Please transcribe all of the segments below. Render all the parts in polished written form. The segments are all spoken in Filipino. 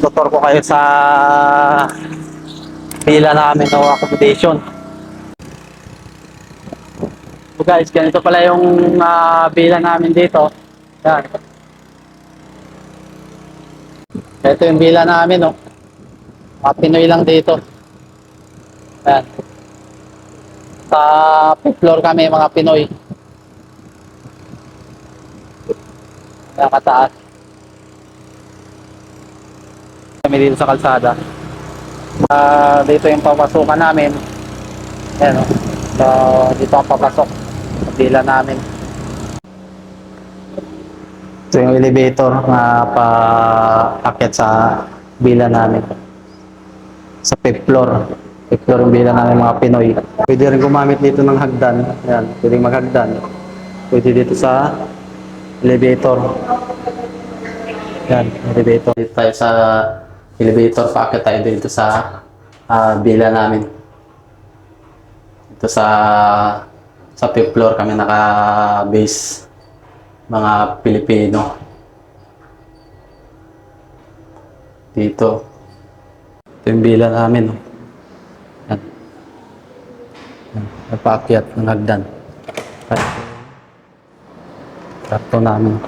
tutor ko kayo sa pila namin o accommodation. So guys, ganito pala yung pila namin dito. Yan. Ito yung pila namin, no. Mga Pinoy lang dito. Yan. Sa fifth floor kami, mga Pinoy. Kaya kataas. Kami dito sa kalsada. Dito yung papasukan namin. Ayan, no. So, dito ang papasok sa pila namin. Ito yung elevator na paakyat sa bila namin. Sa fifth floor. Fifth floor yung bila namin mga Pinoy. Pwede rin gumamit dito ng hagdan. Ayan, pwede maghagdan. Pwede dito sa elevator. Ayan, elevator. Dito tayo sa elevator. Paakyat tayo dito sa bila namin. Dito sa fifth floor kami naka-base. Mga Pilipino. Dito. Ito yung bila namin. Yan. Napaakyat ng hagdan. Kwarto namin.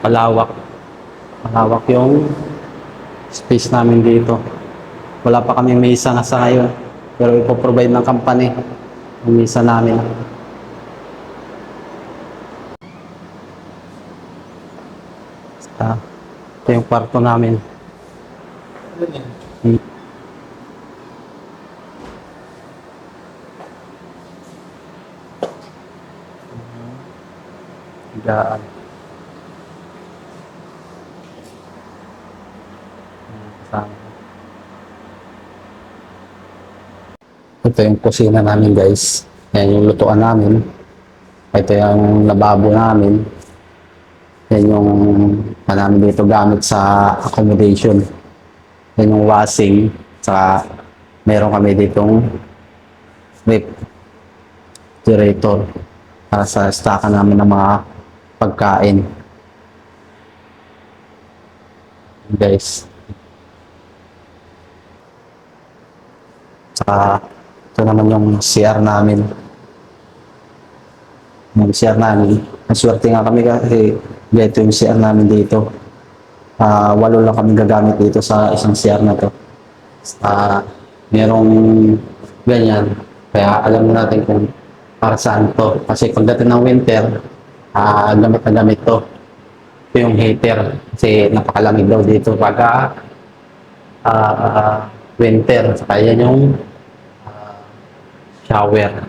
Malawak. Malawak yung space namin dito. Wala pa kaming mesa na sa ngayon. Pero ipoprovide ng company yung mesa namin. Ito yung kwarto namin. Higaan. Ito yung kusina namin guys. Yan yung lutuan namin. Ito yung lababo namin. Yan yung namin dito gamit sa accommodation. Yan yung washing. Saka meron kami ditong refrigerator para sa stockan namin ng mga pagkain. Guys. Saka ito naman yung CR namin. Yung CR namin. Maswerte nga kami kasi ganito yung CR namin dito. 8 lang kami gagamit dito sa isang CR na to. Merong ganyan. Kaya alam natin kung para saan to. Kasi pagdating ng winter, gamit na gamit to. Ito yung heater. Kasi napakalamig daw dito pagka winter. Saka yan yung shower.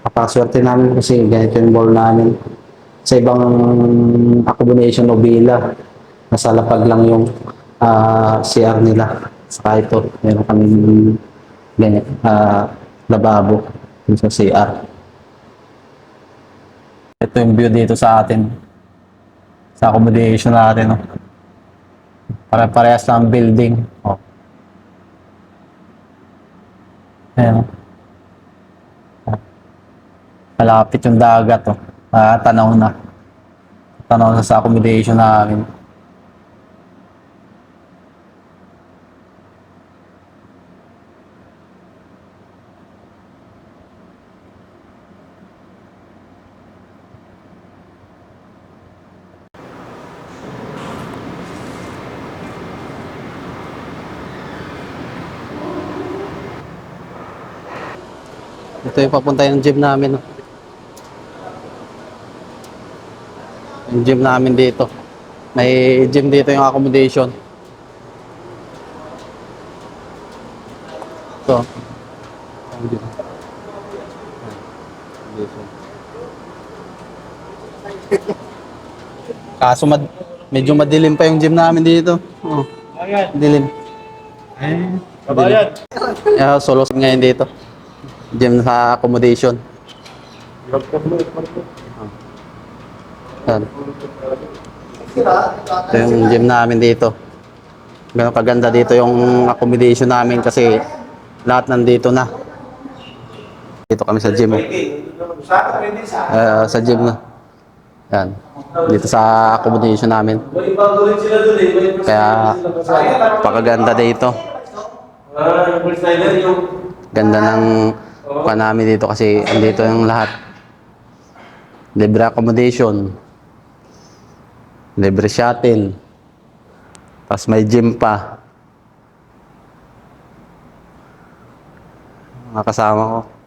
Kapaswerte namin kasi ganito yung bowl namin. Sa ibang accommodation o villa, nasa lapag lang yung CR nila. Saka ito, meron kaming ganyan, lababo dun sa CR. Ito yung view dito sa atin. Sa accommodation natin. No? Pare-parehas lang building. Oh. Ayan. Malapit yung dagat, oh. Tanaw na. Tanaw na sa accommodation namin. Ito yung papunta yung gym namin, oh. Yung gym namin dito. May gym dito yung accommodation. Ito. Ang gym. Kaso medyo madilim pa yung gym namin dito. Oh, dilim. Kabayan. Yeah, solo ngayon dito. Gym sa accommodation. Yan. Ito yung gym namin dito. Ganun kaganda dito yung accommodation namin kasi lahat nandito na. Dito kami sa gym. Sa gym na. Yan. Dito sa accommodation namin. Kaya pakaganda dito. Ganda ng pa namin dito kasi andito yung lahat. Libre accommodation. Libre shuttle. Tapos may gym pa. Mga kasama ko.